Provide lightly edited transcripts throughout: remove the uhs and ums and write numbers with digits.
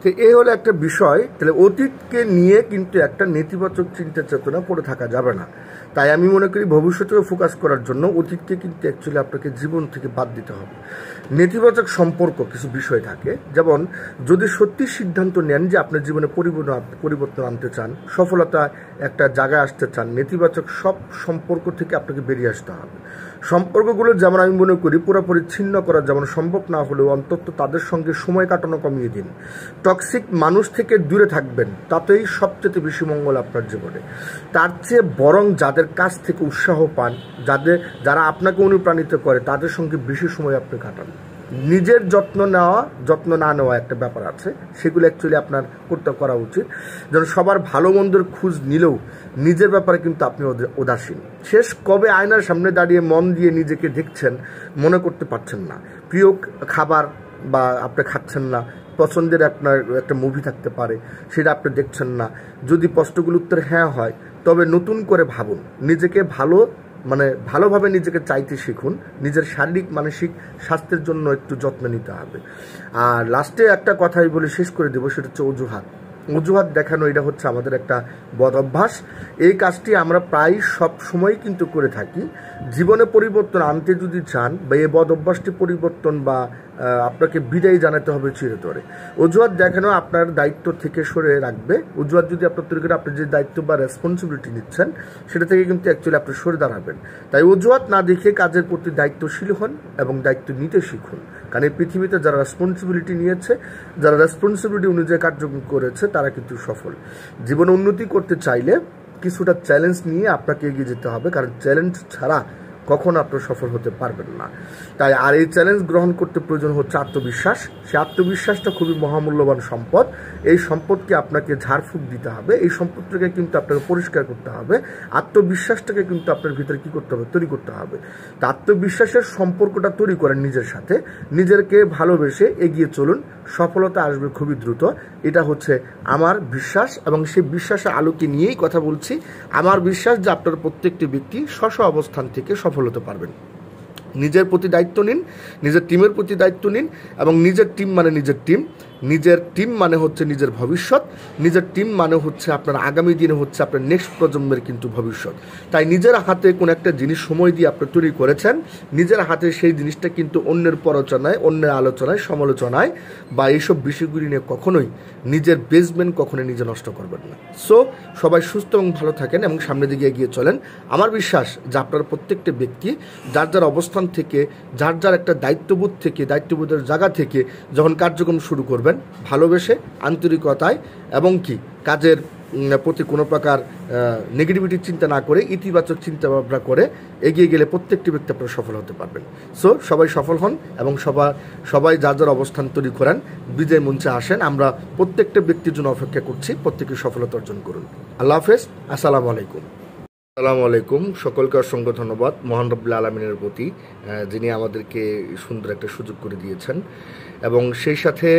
তো এই হলো একটা বিষয়। তাহলে অতীতকে নিয়ে কিন্তু একটা নেতিবাচক চিন্তা চেতনা পড়ে থাকা যাবে না। তাই আমি মনে করি ভবিষ্যতেও ফোকাস করার জন্য অতীতকে কিন্তু অ্যাকচুয়ালি আপনাকে জীবন থেকে বাদ দিতে হবে। নেতিবাচক সম্পর্ক কিছু বিষয় থাকে, যেমন যদি সত্যি সিদ্ধান্ত নেন যে আপনার জীবনে পরিবর্তন আনতে চান, সফলতা একটা জায়গায় আসতে চান, নেতিবাচক সব সম্পর্ক থেকে আপনাকে বেরিয়ে আসতে হবে। সম্পর্কগুলো যেমন আমি মনে করি পুরোপুরি ছিন্ন করা যেমন সম্ভব না হলেও অন্তত তাদের সঙ্গে সময় কাটানো কমিয়ে দিন। টক্সিক মানুষ থেকে দূরে থাকবেন, তাতেই সবচেয়ে বেশি মঙ্গল আপনার জীবনে। তার চেয়ে বরং যাদের কাছ থেকে উৎসাহ পান, যারা আপনাকে অনুপ্রাণিত করে, তাদের সঙ্গে বেশি সময় আপনি কাটান। নিজের যত্ন না নেওয়া একটা ব্যাপার আছে, সেগুলো অ্যাকচুয়ালি আপনার করা উচিত। যেন সবার ভালো মন্দের খোঁজ নিলেও নিজের ব্যাপারে কিন্তু আপনি উদাসীন। শেষ কবে আয়নার সামনে দাঁড়িয়ে মন দিয়ে নিজেকে দেখছেন মনে করতে পারছেন না। প্রিয় খাবার বা আপনি খাচ্ছেন না, পছন্দের আপনার একটা মুভি থাকতে পারে, সেটা আপনি দেখছেন না। যদি প্রশ্নগুলোর উত্তর হ্যাঁ হয়, তবে নতুন করে ভাবুন, নিজেকে ভালোভাবে নিজেকে চাইতে শিখুন। নিজের শারীরিক মানসিক স্বাস্থ্যের জন্য একটু যত্ন নিতে হবে। আর লাস্টে একটা কথাই বলে শেষ করে দেবো, সেটা হচ্ছে অজুহাত দেখানো। এটা হচ্ছে আমাদের একটা বদ অভ্যাস। এই কাজটি আমরা প্রায় সব সময় কিন্তু করে থাকি। জীবনে পরিবর্তন আনতে যদি চান বা এই বদ অভ্যাসটি পরিবর্তন বা আপনাকে বিদায় জানাতে হবে চিরতরে। অজুহাত দেখানো আপনার দায়িত্ব থেকে সরে রাখবে। অজুহাত যদি আপনার তৈরি করে আপনি যে দায়িত্ব বা রেসপন্সিবিলিটি নিচ্ছেন সেটা থেকে কিন্তু অ্যাকচুয়ালি আপনি সরে দাঁড়াবেন। তাই অজুহাত না দেখে কাজের প্রতি দায়িত্বশীল হন এবং দায়িত্ব নিতে শিখুন। কারণ এই পৃথিবীতে যারা রেসপন্সিবিলিটি নিয়েছে, যারা রেসপন্সিবিলিটি অনুযায়ী কার্যক্রম করেছে, তারা কিন্তু সফল। জীবনে উন্নতি করতে চাইলে কিছুটা চ্যালেঞ্জ নিয়ে আপনাকে এগিয়ে যেতে হবে, কারণ চ্যালেঞ্জ ছাড়া কখনো আপনি সফল হতে পারবেন না। তাই আর এই চ্যালেঞ্জ গ্রহণ করতে প্রয়োজন হচ্ছে আত্মবিশ্বাস। সেই আত্মবিশ্বাসটা খুবই মহামূল্যবান সম্পদ। এই সম্পদকে আপনাকে ঝাড়ফুঁক দিতে হবে, এই সম্পদটাকে কিন্তু আপনাকে পরিষ্কার করতে হবে। আত্মবিশ্বাসটাকে কিন্তু আপনার ভিতরে কী করতে হবে? তৈরি করতে হবে। তা আত্মবিশ্বাসের সম্পর্কটা তৈরি করেন নিজের সাথে, নিজেকে ভালোবেসে এগিয়ে চলুন, সফলতা আসবে খুবই দ্রুত। এটা হচ্ছে আমার বিশ্বাস এবং সেই বিশ্বাসের আলোকে নিয়েই কথা বলছি। আমার বিশ্বাস যে আপনার প্রত্যেকটি ব্যক্তি স্ব অবস্থান থেকে সফল হতে পারবেন। নিজের প্রতি দায়িত্ব নিন, নিজের টিমের প্রতি দায়িত্ব নিন এবং নিজের টিম মানে নিজের টিম মানে হচ্ছে নিজের ভবিষ্যৎ। নিজের টিম মানে হচ্ছে আপনার আগামী দিনে হচ্ছে আপনার নেক্সট প্রজন্মের কিন্তু ভবিষ্যৎ। তাই নিজের হাতে কোনো একটা জিনিস সময় দিয়ে আপনি তৈরি করেছেন, নিজের হাতে সেই জিনিসটা কিন্তু অন্যের প্ররোচনায়, অন্যের আলোচনায়, সমালোচনায় বা এইসব বিষয়গুলি নিয়ে কখনোই নিজের বেসমেন্ট কখনোই নিজে নষ্ট করবেন না। সো সবাই সুস্থ এবং ভালো থাকেন এবং সামনের দিকে এগিয়ে চলেন। আমার বিশ্বাস যে আপনার প্রত্যেকটা ব্যক্তি যার অবস্থান থেকে, যার একটা দায়িত্ববোধ থেকে, দায়িত্ববোধের জায়গা থেকে যখন কার্যক্রম শুরু করবেন ভালোবেসে, আন্তরিকতায় এবং কাজের প্রতি কোনো প্রকার নেগেটিভিটি চিন্তা না করে ইতিবাচক চিন্তা ভাবনা করে এগিয়ে গেলে প্রত্যেকটি ব্যক্তি আপনারা সফল হতে পারবেন। সো সবাই সফল হন এবং সবাই যার অবস্থান তৈরি করেন, বিজয় মঞ্চে আসেন। আমরা প্রত্যেকটা ব্যক্তির জন্য অপেক্ষা করছি, প্রত্যেকে সফলতা অর্জন করুন। আল্লাহ হাফেজ, আসসালামু আলাইকুম। আসসালামু আলাইকুম। সকলকে অসংখ্য ধন্যবাদ মহান রব্বুল আলামিনের প্রতি, যিনি আমাদেরকে সুন্দর একটা সুযোগ করে দিয়েছেন। এবং সেই সাথে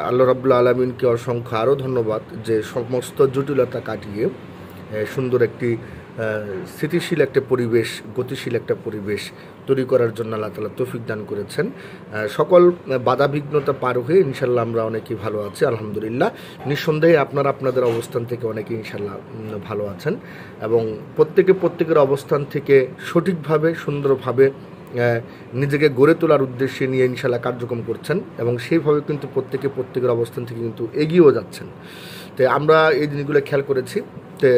আল্লাহ রাব্বুল আলামিনকে অসংখ্য আরও ধন্যবাদ যে সমস্ত জটিলতা কাটিয়ে সুন্দর একটি স্থিতিশীল একটা পরিবেশ, গতিশীল একটা পরিবেশ তৈরি করার জন্য আল্লাহ তাআলা তৌফিক দান করেছেন। সকল বাধা বিঘ্নতা পার হয়ে ইনশাল্লাহ আমরা অনেকেই ভালো আছি, আলহামদুলিল্লাহ। নিঃসন্দেহে আপনাদের অবস্থান থেকে অনেকে ইনশাল্লাহ ভালো আছেন এবং প্রত্যেকের অবস্থান থেকে সঠিকভাবে, সুন্দরভাবে নিজেকে গড়ে তোলার উদ্দেশ্যে নিয়ে ইনশাল্লাহ কার্যক্রম করছেন এবং সেইভাবে কিন্তু প্রত্যেকের অবস্থান থেকে কিন্তু এগিয়েও যাচ্ছেন। তো আমরা এই জিনিসগুলো খেয়াল করেছি। তো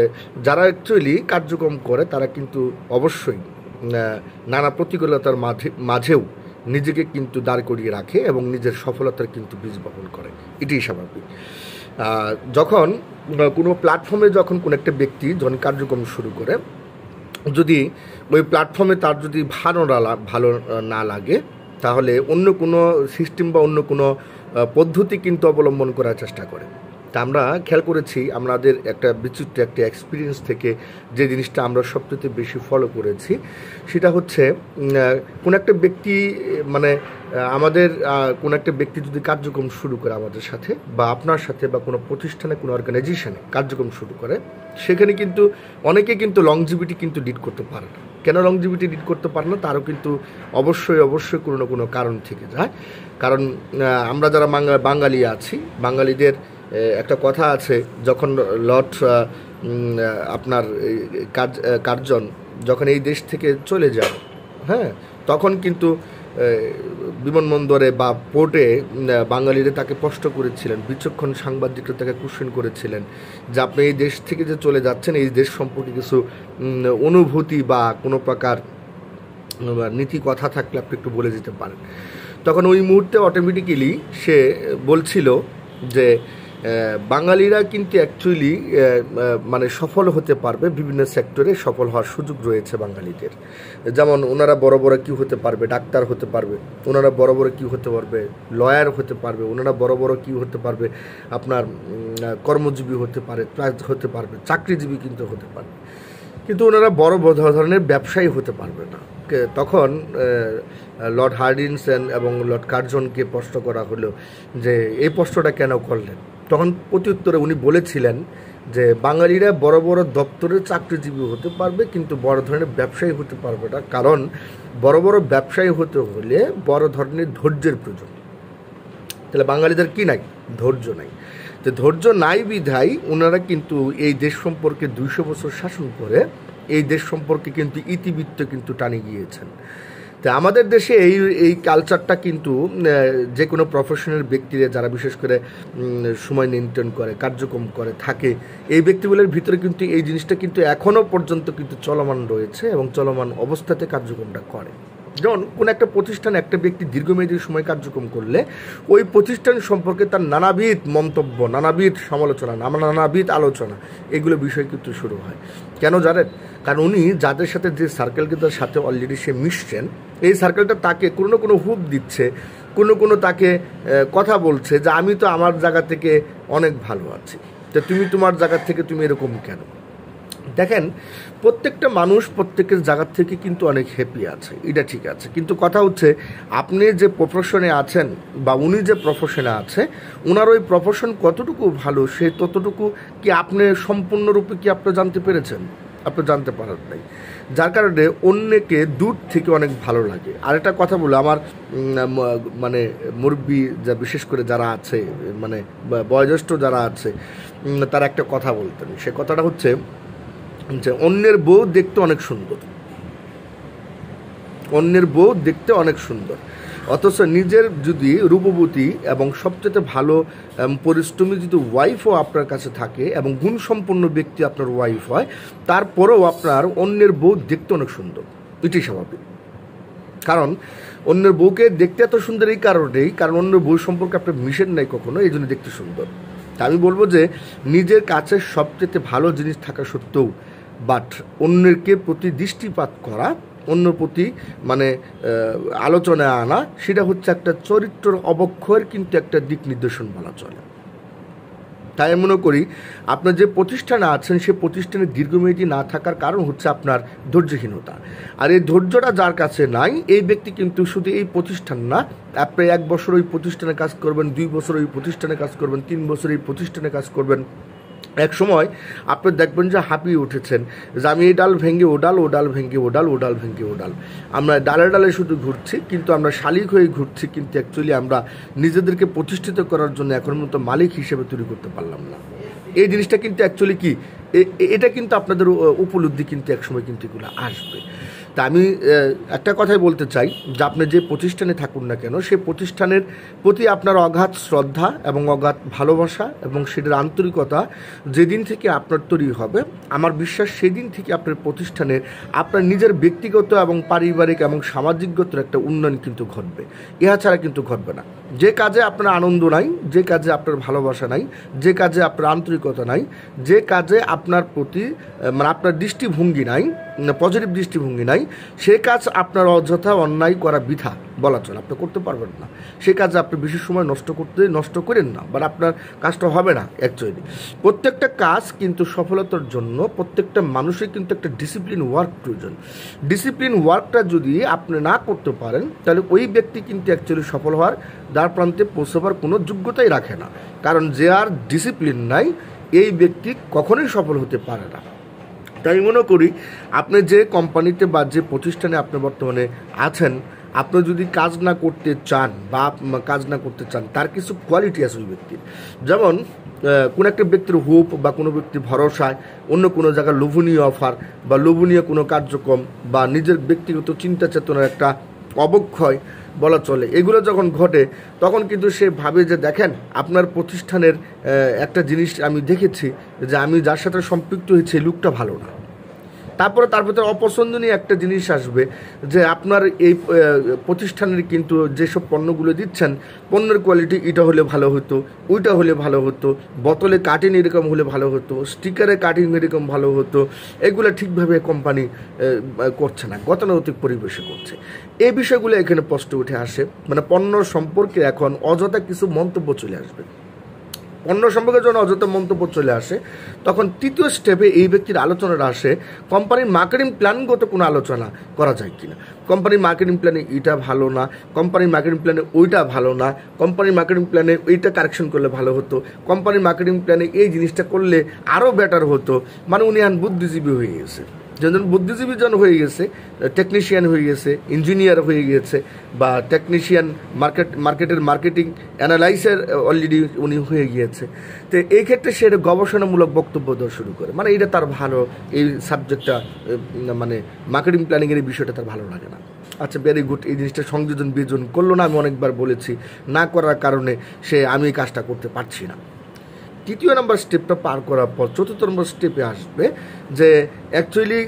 যারা অ্যাকচুয়ালি কার্যক্রম করে তারা কিন্তু অবশ্যই নানা প্রতিকূলতার মাঝেও নিজেকে কিন্তু দাঁড় করিয়ে রাখে এবং নিজের সফলতার কিন্তু বীজ বপন করে, এটাই স্বাভাবিক। যখন কোনো প্ল্যাটফর্মে যখন কোনো একটা ব্যক্তি যখন কার্যক্রম শুরু করে, যদি ওই প্ল্যাটফর্মে তার যদি ভালো না লাগে, তাহলে অন্য কোনো সিস্টেম বা অন্য কোনো পদ্ধতি কিন্তু অবলম্বন করার চেষ্টা করে। তা আমরা খেয়াল করেছি, আমাদের একটা বিচিত্র একটা এক্সপিরিয়েন্স থেকে যে জিনিসটা আমরা সবচেয়ে বেশি ফলো করেছি সেটা হচ্ছে কোন একটা ব্যক্তি আমাদের কোন একটা ব্যক্তি যদি কার্যক্রম শুরু করে আমাদের সাথে বা আপনার সাথে বা কোনো প্রতিষ্ঠানে, কোনো অর্গানাইজেশনে কার্যক্রম শুরু করে, সেখানে কিন্তু অনেকে কিন্তু লংজিভিটি কিন্তু লিড করতে পারে না। কেন লংজিভিটি লিড করতে পারে না তারও কিন্তু অবশ্যই কোনো না কোনো কারণ থেকে যায়। কারণ আমরা যারা বাঙালি আছি, বাঙালিদের একটা কথা আছে, যখন লর্ড আপনার কার্জন যখন এই দেশ থেকে চলে যায়, হ্যাঁ, তখন কিন্তু বিমানবন্দরে বা পোর্টে বাঙালিরা তাকে প্রশ্ন করেছিলেন, বিচক্ষণ সাংবাদিকরা তাকে কোশ্চেন করেছিলেন যে আপনি এই দেশ থেকে যে চলে যাচ্ছেন, এই দেশ সম্পর্কে কিছু অনুভূতি বা কোনো প্রকার নীতি কথা থাকলে আপনি একটু বলে দিতে পারেন। তখন ওই মুহূর্তে অটোমেটিক্যালি সে বলছিল যে বাঙালিরা কিন্তু অ্যাকচুয়ালি মানে সফল হতে পারবে, বিভিন্ন সেক্টরে সফল হওয়ার সুযোগ রয়েছে বাঙালিদের। যেমন ওনারা বড় বড় কি হতে পারবে, ডাক্তার হতে পারবে, ওনারা বড় বড় কি হতে পারবে, লয়ার হতে পারবে, ওনারা বড় বড় কি হতে পারবে, আপনার কর্মজীবী হতে পারবে, চাকরিজীবী কিন্তু হতে পারবে, কিন্তু ওনারা বড় ধরনের ব্যবসায়ী হতে পারবে না। তখন লর্ড হার্ডিনসন এবং লর্ড কার্জনকে প্রশ্ন করা হলো যে এই প্রশ্নটা কেন করলেন। তখন প্রত্যুত্তরে উনি বলেছিলেন যে বাঙালিরা বড় বড় দপ্তরের চাকরিজীবী হতে পারবে, কিন্তু বড় ধরনের ব্যবসায়ী হতে পারবে না, কারণ বড় বড় ব্যবসায়ী হতে হলে বড় ধরনের ধৈর্যের প্রয়োজন। তাহলে বাঙালিদের কি নাই? ধৈর্য নাই। তো ধৈর্য নাই বিধায় ওনারা কিন্তু এই দেশ সম্পর্কে 200 বছর শাসন করে এই দেশ সম্পর্কে কিন্তু ইতিবৃত্ত কিন্তু টানে গিয়েছেন। তো আমাদের দেশে এই কালচারটা কিন্তু যে কোনো প্রফেশনাল ব্যক্তিরা যারা বিশেষ করে সময় নিয়ন্ত্রণ করে, কার্যক্রম করে থাকে, এই ব্যক্তিগুলোর ভিতরে কিন্তু এই জিনিসটা কিন্তু এখনও পর্যন্ত কিন্তু চলমান রয়েছে এবং চলমান অবস্থাতে কার্যক্রমটা করে। যেমন কোনো একটা প্রতিষ্ঠানে একটা ব্যক্তি দীর্ঘমেয়াদী সময় কার্যক্রম করলে ওই প্রতিষ্ঠান সম্পর্কে তার নানাবিধ মন্তব্য, নানাবিধ সমালোচনা, নানাবিধ আলোচনা, এগুলো বিষয় কিন্তু শুরু হয়। কেন জানেন? কারণ উনি যাদের সাথে যে সার্কেলটার সাথে অলরেডি সে মিশছেন, এই সার্কেলটা তাকে কোনো না কোনো হুপ দিচ্ছে, কোনো তাকে কথা বলছে যে আমি তো আমার জায়গা থেকে অনেক ভালো আছি, তো তুমি তোমার জায়গা থেকে তুমি এরকম কেন। দেখেন, প্রত্যেকটা মানুষ প্রত্যেকের জায়গা থেকে কিন্তু অনেক হ্যাপি আছে, এটা ঠিক আছে, কিন্তু কথা হচ্ছে আপনি যে প্রফেশনে আছেন বা উনি যে প্রফেশনে আছে, ওনার ওই প্রফেশন কতটুকু ভালো সে ততটুকু কি আপনি সম্পূর্ণরূপে কি আপনি জানতে পেরেছেন? আপনি জানতে পারেন নাই, যার কারণে অন্যকে দূর থেকে অনেক ভালো লাগে। আরেকটা কথা বলে আমার মানে মুরব্বী যা বিশেষ করে যারা আছে, মানে বয়োজ্যেষ্ঠ যারা আছে, তারা একটা কথা বলতেন, সে কথাটা হচ্ছে যে অন্যের বউ দেখতে অনেক সুন্দর, অন্যের বউ দেখতে অনেক সুন্দর, অথচ নিজের যদি রূপবতী এবং সবচেয়ে ভালো পরিশ্রমী যদি ওয়াইফও আপনার কাছে থাকে এবং গুণসম্পন্ন ব্যক্তি আপনার ওয়াইফ হয়, তারপরেও আপনার অন্যের বউ দেখতে অনেক সুন্দর। এটাই স্বাভাবিক, কারণ অন্যের বউকে দেখতে এত সুন্দর এই কারণেই, কারণ অন্যের বউ সম্পর্কে আপনার মিশেন নাই কখনো, এই জন্য দেখতে সুন্দর। তা আমি বলবো যে নিজের কাছে সবচেয়ে ভালো জিনিস থাকা সত্ত্বেও বাট অন্যকে প্রতি দৃষ্টিপাত করা, অন্য প্রতি মানে আলোচনায় আনা, সেটা হচ্ছে একটা চরিত্রের অবক্ষয়ের কিন্তু একটা দিক নির্দেশন বলা চলে। তাই মনে করি আপনার যে প্রতিষ্ঠানে আছেন সে প্রতিষ্ঠানে দীর্ঘমেয়াদী না থাকার কারণ হচ্ছে আপনার ধৈর্যহীনতা। আর এই ধৈর্যটা যার কাছে নাই, এই ব্যক্তি কিন্তু শুধু এই প্রতিষ্ঠান না, আপনি 1 বছর ওই প্রতিষ্ঠানে কাজ করবেন, 2 বছর ওই প্রতিষ্ঠানে কাজ করবেন, 3 বছর এই প্রতিষ্ঠানে কাজ করবেন, এক সময় আপনি দেখবেন যে হাঁপিয়ে উঠেছেন যে আমি এই ডাল ভেঙে ও ডাল, ও ডাল ভেঙে ও ডাল, ও ডাল ভেঙে ও ডাল, আমরা ডালে ডালে শুধু ঘুরছি, কিন্তু আমরা শালিক হয়ে ঘুরছি, কিন্তু অ্যাকচুয়ালি আমরা নিজেদেরকে প্রতিষ্ঠিত করার জন্য এখন মতো মালিক হিসেবে তৈরি করতে পারলাম না। এই জিনিসটা কিন্তু অ্যাকচুয়ালি কি, এটা কিন্তু আপনাদের উপলব্ধি কিন্তু একসময় কিন্তু এগুলো আসবে। তা আমি একটা কথাই বলতে চাই যে আপনি যে প্রতিষ্ঠানে থাকুন না কেন, সেই প্রতিষ্ঠানের প্রতি আপনার অগাধ শ্রদ্ধা এবং অগাধ ভালোবাসা এবং সেটার আন্তরিকতা যেদিন থেকে আপনার তৈরি হবে, আমার বিশ্বাস সেদিন থেকে আপনার প্রতিষ্ঠানের আপনার নিজের ব্যক্তিগত এবং পারিবারিক এবং সামাজিকগত একটা উন্নয়ন কিন্তু ঘটবে, ইহা ছাড়া কিন্তু ঘটবে না। যে কাজে আপনার আনন্দ নাই, যে কাজে আপনার ভালোবাসা নাই, যে কাজে আপনার আন্তরিকতা নাই, যে কাজে আপনার প্রতি মানে আপনার দৃষ্টিভঙ্গি নাই, পজিটিভ দৃষ্টিভঙ্গি নাই, সে কাজ আপনার অযথা অন্যায় করা বৃথা বলা চলে, আপনি করতে পারবেন না। সে কাজে আপনি বেশি সময় নষ্ট করেন না, বাট আপনার কাজটা হবে না। অ্যাকচুয়ালি প্রত্যেকটা কাজ কিন্তু সফলতার জন্য প্রত্যেকটা মানুষের কিন্তু একটা ডিসিপ্লিন ওয়ার্ক প্রয়োজন। ডিসিপ্লিন ওয়ার্কটা যদি আপনি না করতে পারেন, তাহলে ওই ব্যক্তি কিন্তু অ্যাকচুয়ালি সফল হওয়ার দ্বার প্রান্তে পৌঁছাবার কোনো যোগ্যতাই রাখে না, কারণ যে আর ডিসিপ্লিন নাই এই ব্যক্তি কখনোই সফল হতে পারে না। তাই মনে করি আপনি যে কোম্পানিতে বা যে প্রতিষ্ঠানে আপনি বর্তমানে আছেন, আপনি যদি কাজ না করতে চান তার কিছু কোয়ালিটি আছে ওই ব্যক্তির। যেমন কোনো একটা ব্যক্তির হোপ বা কোনো ব্যক্তির ভরসায় অন্য কোনো জায়গায় লোভনীয় অফার বা লোভনীয় কোনো কার্যক্রম বা নিজের ব্যক্তিগত চিন্তা চেতনার একটা অবক্ষয় বলা চলে, এগুলো যখন ঘটে তখন কিন্তু সে ভাবে যে দেখেন আপনার প্রতিষ্ঠানের একটা জিনিস আমি দেখেছি যে আমি যার সাথে সম্পৃক্ত হয়েছি লোকটা ভালো না। তারপরে তার ভিতরে অপছন্দনীয় একটা জিনিস আসবে যে আপনার এই প্রতিষ্ঠানের কিন্তু যেসব পণ্যগুলো দিচ্ছেন পণ্যের কোয়ালিটি এটা হলে ভালো হতো, ওইটা হলে ভালো হতো, বোতলে কাটিং এরকম হলে ভালো হতো, স্টিকারে কাটিং এরকম ভালো হতো, এগুলো ঠিকভাবে কোম্পানি করছে না, গতানুগতিক পরিবেশে করছে। এই বিষয়গুলো এখানে স্পষ্ট উঠে আসে। মানে পণ্য সম্পর্কে এখন অযথা কিছু মন্তব্য চলে আসবে। পণ্য সম্পর্কে যখন অযথা মন্তব্য চলে আসে তখন তৃতীয় স্টেপে এই ব্যক্তির আলোচনাটা আসে কোম্পানির মার্কেটিং প্ল্যানগত কোনো আলোচনা করা যায় কিনা। কোম্পানির মার্কেটিং প্ল্যানে এটা ভালো না, কোম্পানির মার্কেটিং প্ল্যানে ওইটা ভালো না, কোম্পানির মার্কেটিং প্ল্যানে ওইটা কারেকশন করলে ভালো হতো, কোম্পানির মার্কেটিং প্ল্যানে এই জিনিসটা করলে আরও বেটার হতো। মানে উনি বুদ্ধিজীবী হয়ে গেছে। যেজন বুদ্ধিজীবী জন হয়ে গেছে, টেকনিশিয়ান হয়ে গেছে, ইঞ্জিনিয়ার হয়ে গেছে, বা টেকনিশিয়ান মার্কেটের মার্কেটিং অ্যানালাইসার অলরেডি উনি হয়ে গিয়েছে। তো এই ক্ষেত্রে সে গবেষণামূলক বক্তব্য দেওয়া শুরু করে। মানে এটা তার ভালো, এই সাবজেক্টটা মানে মার্কেটিং প্ল্যানিংয়ের এই বিষয়টা তার ভালো লাগে না। আচ্ছা, ভেরি গুড, এই জিনিসটা সংযোজন বিয়োজন করলো না, আমি অনেকবার বলেছি, না করার কারণে আমি এই কাজটা করতে পারছি না। তৃতীয় নম্বর স্টেপটা পার করার পর চতুর্থ নম্বর স্টেপে আসবে যে অ্যাকচুয়ালি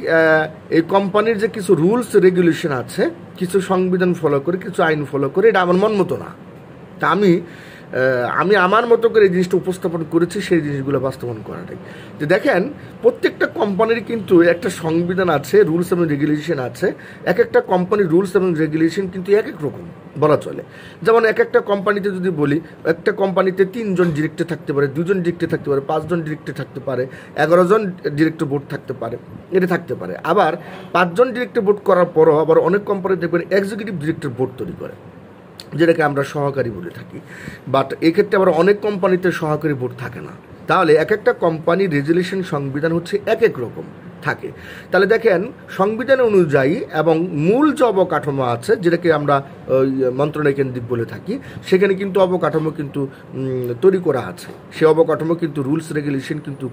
এই কোম্পানির যে কিছু রুলস রেগুলেশন আছে, কিছু সংবিধান ফলো করে, কিছু আইন ফলো করে, এটা আমার মন মতো না। তা আমি আমার মতো করে এই জিনিসটা উপস্থাপন করেছি, সেই জিনিসগুলো বাস্তবায়ন করাটাই। যে দেখেন, প্রত্যেকটা কোম্পানির কিন্তু একটা সংবিধান আছে, রুলস এবং রেগুলেশন আছে। এক একটা কোম্পানির রুলস এবং রেগুলেশন কিন্তু এক এক রকম বলা চলে। যেমন এক একটা কোম্পানিতে যদি বলি, একটা কোম্পানিতে 3 জন ডিরেক্টর থাকতে পারে, 2 জন ডিরেক্টর থাকতে পারে, 5 জন ডিরেক্টর থাকতে পারে, 11 জন ডিরেক্টর বোর্ড থাকতে পারে, এটা থাকতে পারে। আবার 5 জন ডিরেক্টর বোর্ড করার পরও আবার অনেক কোম্পানি দেখবেন এক্সিকিউটিভ ডিরেক্টর বোর্ড তৈরি করে, যেটাকে আমরা সহকারী বলে থাকি। বাট এক্ষেত্রে আবার অনেক কোম্পানিতে সহকারী বোর্ড থাকে না। তাহলে এক একটা কোম্পানির রেজুলেশন সংবিধান হচ্ছে এক এক রকম থাকে। তাহলে দেখেন, সংবিধান অনুযায়ী এবং মূল যে অবকাঠামো আছে, যেটাকে আমরা মন্ত্রণালয় কেন্দ্রিক বলে থাকি, সেখানে কিন্তু অবকাঠামো কিন্তু তৈরি করা আছে। সেই অবকাঠামো কিন্তু রুলস রেগুলেশন কিন্তু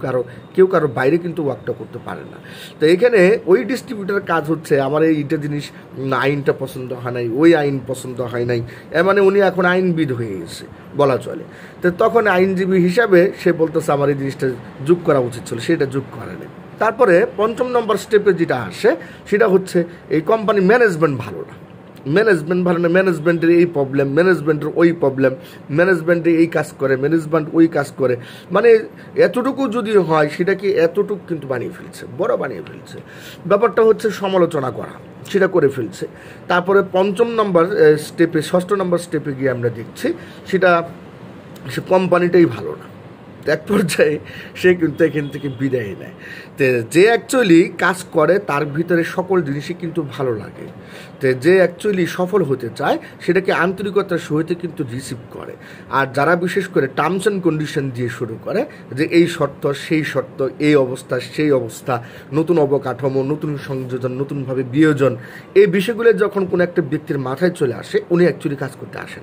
কেউ কারো বাইরে কিন্তু ওয়ার্কটা করতে পারে না। তো এখানে ওই ডিস্ট্রিবিউটারের কাজ হচ্ছে আমার এইটা জিনিস আইনটা পছন্দ হয় নাই, ওই আইন পছন্দ হয় নাই, মানে উনি এখন আইনবিদ হয়ে গেছে বলা চলে। তো তখন আইনজীবী হিসাবে সে বলতেছে আমার এই জিনিসটা যোগ করা উচিত ছিল, সেটা যোগ করে নেই। তারপরে 5ম নম্বর স্টেপে যেটা আসে সেটা হচ্ছে এই কোম্পানি ম্যানেজমেন্ট ভালো না, ম্যানেজমেন্টের এই প্রবলেম, ম্যানেজমেন্টের ওই প্রবলেম, ম্যানেজমেন্টে এই কাজ করে, ম্যানেজমেন্ট ওই কাজ করে। মানে এতটুকু যদি হয় সেটাকে এতটুকু কিন্তু বানিয়ে ফেলছে, বড় বানিয়ে ফেলছে। ব্যাপারটা হচ্ছে সমালোচনা করা, সেটা করে ফেলছে। তারপরে 5ম নম্বর স্টেপে, 6ষ্ঠ নম্বর স্টেপে গিয়ে আমরা দেখছি সেটা সে কোম্পানিটাই ভালো না। এক পর্যায়ে সে কিন্তু এখান থেকে বিদায় নেয়। তো যে অ্যাকচুয়ালি কাজ করে তার ভিতরে সকল জিনিসই কিন্তু ভালো লাগে। তো যে অ্যাকচুয়ালি সফল হতে চায় সেটাকে আন্তরিকতার সহিত কিন্তু রিসিভ করে। আর যারা বিশেষ করে টার্মস অ্যান্ড কন্ডিশন দিয়ে শুরু করে যে এই শর্ত, সেই শর্ত, এই অবস্থা, সেই অবস্থা, নতুন অবকাঠামো, নতুন সংযোজন, নতুনভাবে বিয়োজন, এই বিষয়গুলো যখন কোনো একটা ব্যক্তির মাথায় চলে আসে, উনি অ্যাকচুয়ালি কাজ করতে আসে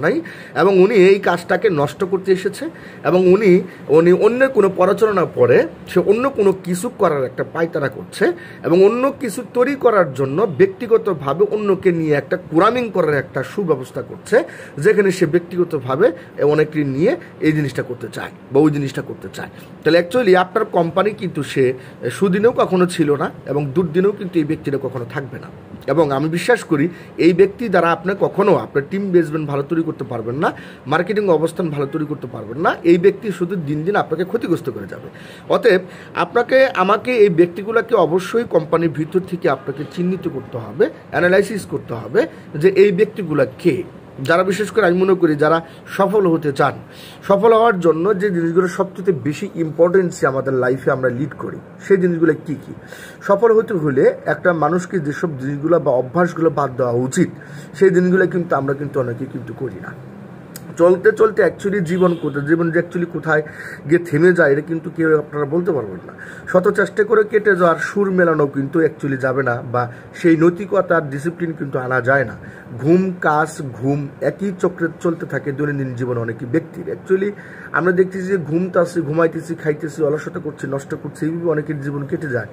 নাই। এবং উনি এই কাজটাকে নষ্ট করতে এসেছে। এবং উনি অন্যের কোনো পরাচরণা পরে সে অন্য কোনো কিছু করার একটা পায়তারা করছে, এবং অন্য কিছু তৈরি করার জন্য ব্যক্তিগতভাবে অন্যকে নিয়ে একটা কুরামিং করার একটা সুব্যবস্থা করছে, যেখানে সে ব্যক্তিগতভাবে অনেকে নিয়ে এই জিনিসটা করতে চায় বা ওই জিনিসটা করতে চায়। তাহলে অ্যাকচুয়ালি আপনার কোম্পানি কিন্তু সে সুদিনেও কখনো ছিল না, এবং দুর্দিনেও কিন্তু এই ব্যক্তিটা কখনো থাকবে না। এবং আমি বিশ্বাস করি এই ব্যক্তি দ্বারা আপনি কখনো আপনার টিম বেসমেন্ট ভালো তৈরি করতে পারবেন না, মার্কেটিং অবস্থান ভালো তৈরি করতে পারবেন না। এই ব্যক্তি শুধু দিন দিন আপনাকে ক্ষতিগ্রস্ত করে যাবে। অতএব আমাকে এই ব্যক্তিগুলোকে অবশ্যই কোম্পানির ভিতর থেকে আপনাকে চিহ্নিত করতে হবে, অ্যানালাইসিস করতে হবে যে এই ব্যক্তিগুলো কে, যারা বিশেষ করে আমি মনে করি যারা সফল হতে চান। সফল হওয়ার জন্য যে জিনিসগুলো সবচেয়ে বেশি ইম্পর্টেন্সি আমাদের লাইফে আমরা লিড করি, সেই জিনিসগুলো কি কি? সফল হতে হলে একটা মানুষকে যেসব জিনিসগুলো বা অভ্যাসগুলো বাদ দেওয়া উচিত, সেই জিনিসগুলো কিন্তু আমরা অনেকেই কিন্তু করি না। চলতে চলতে অ্যাকচুয়ালি জীবন যে অ্যাকচুয়ালি কোথায় গিয়ে থেমে যায় এটা কিন্তু কেউ আপনারা বলতে পারবেন না। শত চেষ্টা করে কেটে যাওয়ার সুর মেলানো কিন্তু অ্যাকচুয়ালি যাবে না, বা সেই নৈতিকতার ডিসিপ্লিন কিন্তু আনা যায় না। ঘুম একই চক্রে চলতে থাকে দৈনন্দিন জীবনে অনেকই ব্যক্তির। অ্যাকচুয়ালি আমরা দেখতেছি যে ঘুমাইতেছি, খাইতেছি, অলসতা করছি, নষ্ট করছি, এইভাবে অনেকের জীবন কেটে যায়।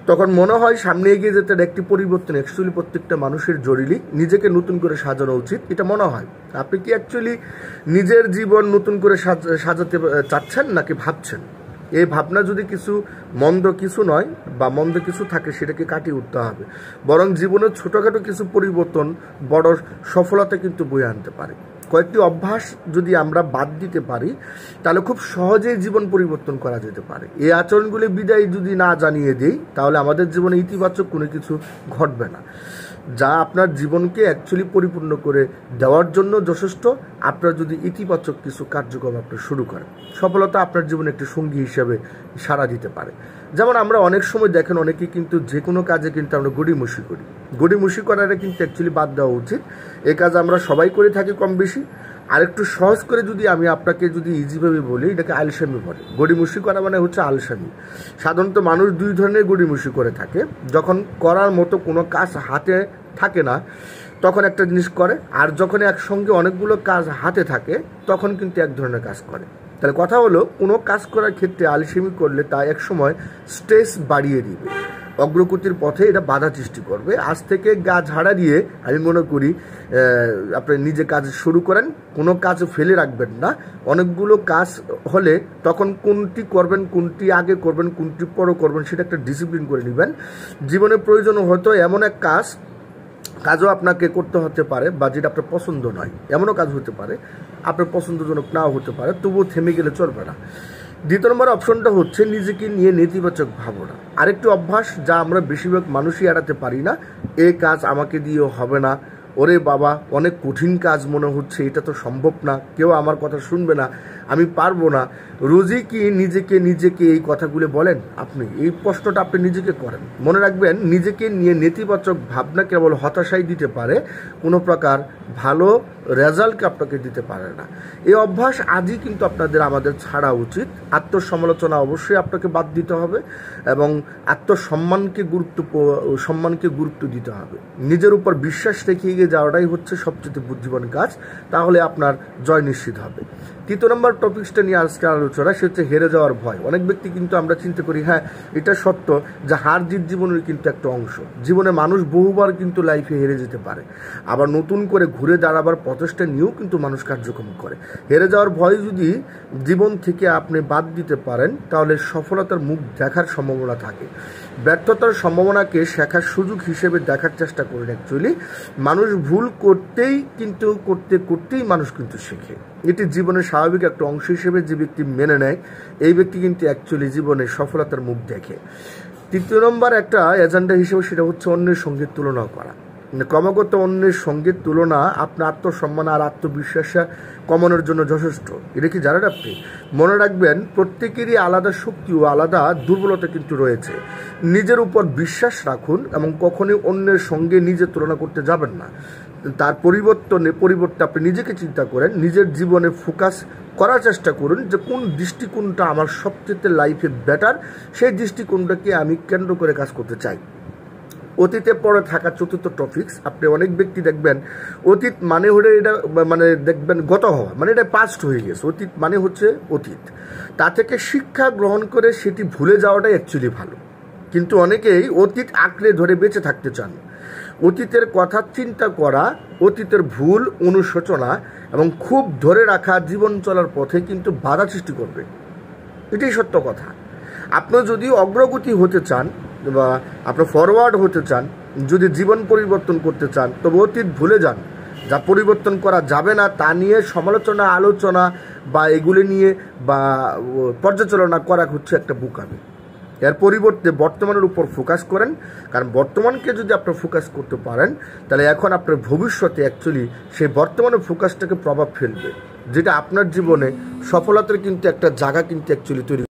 তখন মনে হয় সামনে এগিয়ে যেতে একটি পরিবর্তন অ্যাকচুয়ালি প্রত্যেকটা মানুষের জরুরি, নিজেকে নতুন করে সাজানো উচিত এটা মনে হয়। আপনি কি অ্যাকচুয়ালি নিজের জীবন নতুন করে সাজাতে চাচ্ছেন নাকি ভাবছেন? এই ভাবনা যদি মন্দ কিছু নয় বা মন্দ কিছু থাকে সেটাকে কাটিয়ে উঠতে হবে, বরং জীবনের ছোটোখাটো কিছু পরিবর্তন বড় সফলতা কিন্তু বয়ে আনতে পারে। কয়েকটি অভ্যাস যদি আমরা বাদ দিতে পারি তাহলে খুব সহজেই জীবন পরিবর্তন করা যেতে পারে। এই আচরণগুলি বিদায় যদি না জানিয়ে দিই তাহলে আমাদের জীবনে ইতিবাচক কোনো কিছু ঘটবে না, যা আপনার জীবনকে অ্যাকচুয়ালি পরিপূর্ণ করে দেওয়ার জন্য যথেষ্ট। আপনার যদি ইতিবাচক কিছু কার্যক্রম আপনি শুরু করেন, সফলতা আপনার জীবনে একটি সঙ্গী হিসেবে সাড়া দিতে পারে। যেমন আমরা অনেক সময় দেখেন অনেকেই কিন্তু যে কোনো কাজে কিন্তু আমরা গড়িমসি করি। গড়িমসি করাটা কিন্তু অ্যাকচুয়ালি বাদ দেওয়া উচিত। এই কাজ আমরা সবাই করে থাকি কম বেশি। আর একটু সহজ করে যদি আমি আপনাকে যদি ইজিভাবে বলি, এটাকে আলসামি বলে। গড়িমসি করা মানে হচ্ছে আলসামি। সাধারণত মানুষ দুই ধরনের গড়িমসি করে থাকে। যখন করার মতো কোনো কাজ হাতে থাকে না তখন একটা জিনিস করে, আর যখন একসঙ্গে অনেকগুলো কাজ হাতে থাকে তখন কিন্তু এক ধরনের কাজ করে। তাহলে কথা হলো, কোনো কাজ করার ক্ষেত্রে আলসেমি করলে তা একসময় স্ট্রেস বাড়িয়ে দিবে, অগ্রগতির পথে এটা বাধা সৃষ্টি করবে। আজ থেকে গা ঝাড়া দিয়ে আমি মনে করি আপনি নিজে কাজ শুরু করেন, কোনো কাজ ফেলে রাখবেন না। অনেকগুলো কাজ হলে তখন কোনটি করবেন, কোনটি আগে করবেন, কোনটি পরে করবেন সেটা একটা ডিসিপ্লিন করে নেবেন। জীবনে প্রয়োজন হয়তো এমন এক কাজও আপনাকে করতে হতে পারে, বা যেটা আপনার পছন্দ নয়, এমনও কাজ হতে পারে আপনার পছন্দজনক নাও হতে পারে, তবুও থেমে গেলে চলবে না। দ্বিতীয় নম্বর অপশনটা হচ্ছে নিজেকে নিয়ে নেতিবাচক ভাবনা। আরেকটি অভ্যাস যা আমরা বেশিরভাগ মানুষই এড়াতে পারি না, এই কাজ আমাকে দিয়েও হবে না, ওরে বাবা অনেক কঠিন কাজ মনে হচ্ছে, এটা তো সম্ভব না, কেউ আমার কথা শুনবে না, আমি পারবো না। রোজই কি নিজেকে এই কথাগুলো বলেন? আপনি এই প্রশ্নটা আপনি নিজেকে করেন। মনে রাখবেন, নিজেকে নিয়ে নেতিবাচক ভাবনা কেবল হতাশাই দিতে পারে, কোনো প্রকার ভালো রেজাল্টকে আপনাকে দিতে পারে না। এই অভ্যাস আজই কিন্তু আমাদের ছাড়া উচিত। আত্মসমালোচনা অবশ্যই আপনাকে বাদ দিতে হবে এবং আত্মসম্মানকে গুরুত্ব দিতে হবে। নিজের উপর বিশ্বাস রেখে এগিয়ে যাওয়াটাই হচ্ছে সবচেয়ে বুদ্ধিমান কাজ, তাহলে আপনার জয় নিশ্চিত হবে। তৃতীয় নম্বর টপিকসটা নিয়ে আজকে আলোচনা, সে হচ্ছে হেরে যাওয়ার ভয়। অনেক ব্যক্তি কিন্তু আমরা চিন্তা করি, হ্যাঁ এটা সত্য যে হার জিত জীবনের কিন্তু একটা অংশ। জীবনে মানুষ বহুবার কিন্তু লাইফে হেরে যেতে পারে, আবার নতুন করে ঘুরে দাঁড়াবার প্রচেষ্টা নিয়েও কিন্তু মানুষ কার্যক্রম করে। হেরে যাওয়ার ভয় যদি জীবন থেকে আপনি বাদ দিতে পারেন তাহলে সফলতার মুখ দেখার সম্ভাবনা থাকে। ব্যর্থতার সম্ভাবনাকে শেখার সুযোগ হিসেবে দেখার চেষ্টা করেন। অ্যাকচুয়ালি মানুষ ভুল করতেই মানুষ কিন্তু শেখে। এটি জীবনের স্বাভাবিক একটা অংশ হিসেবে যে ব্যক্তি মেনে নেয়, এই ব্যক্তি কিন্তু অ্যাকচুয়ালি জীবনে সফলতার মুখ দেখে। তৃতীয় নম্বর একটা এজেন্ডা হিসেবে সেটা হচ্ছে অন্যের সঙ্গে তুলনা করা। ক্রমাগত অন্যের সঙ্গে তুলনা আপনার আত্মসম্মান আর আত্মবিশ্বাস কমানোর জন্য যথেষ্ট। এটা কি জানেন আপনি? মনে রাখবেন, প্রত্যেকেরই আলাদা শক্তি ও আলাদা দুর্বলতা কিন্তু রয়েছে। নিজের উপর বিশ্বাস রাখুন এবং কখনোই অন্যের সঙ্গে নিজে তুলনা করতে যাবেন না। তার পরিবর্তে আপনি নিজেকে চিন্তা করেন, নিজের জীবনে ফোকাস করার চেষ্টা করুন যে কোন দৃষ্টিকোণটা আমার সবচেয়ে লাইফে বেটার, সেই দৃষ্টিকোণটাকে আমি কেন্দ্র করে কাজ করতে চাই। অতীতে পড়ে থাকা চতুর্থ টপিকস, আপনি অনেক ব্যক্তি দেখবেন অতীত মানে হলে এটা দেখবেন গত হওয়া, মানে এটা পাস্ট হয়ে গেছে। অতীত মানে হচ্ছে অতীত, তা থেকে শিক্ষা গ্রহণ করে সেটি ভুলে যাওয়াটাই অ্যাকচুয়ালি ভালো। কিন্তু অনেকেই অতীত আঁকড়ে ধরে বেঁচে থাকতে চান। অতীতের কথা চিন্তা করা, অতীতের ভুল অনুশোচনা এবং খুব ধরে রাখা জীবন চলার পথে কিন্তু বাধা সৃষ্টি করবে। এটাই সত্য কথা। আপনি যদি অগ্রগতি হতে চান বা আপনি ফরওয়ার্ড হতে চান, যদি জীবন পরিবর্তন করতে চান, তবে অতীত ভুলে যান। যা পরিবর্তন করা যাবে না তা নিয়ে সমালোচনা, আলোচনা বা এগুলি নিয়ে বা পর্যালোচনা করা হচ্ছে একটা বোকামি। এর পরিবর্তে বর্তমানের উপর ফোকাস করেন, কারণ বর্তমানকে যদি আপনি ফোকাস করতে পারেন তাহলে এখন আপনার ভবিষ্যতে অ্যাকচুয়ালি সেই বর্তমানের ফোকাসটাকে প্রভাব ফেলবে, যেটা আপনার জীবনে সফলতার কিন্তু একটা জায়গা কিন্তু অ্যাকচুয়ালি তৈরি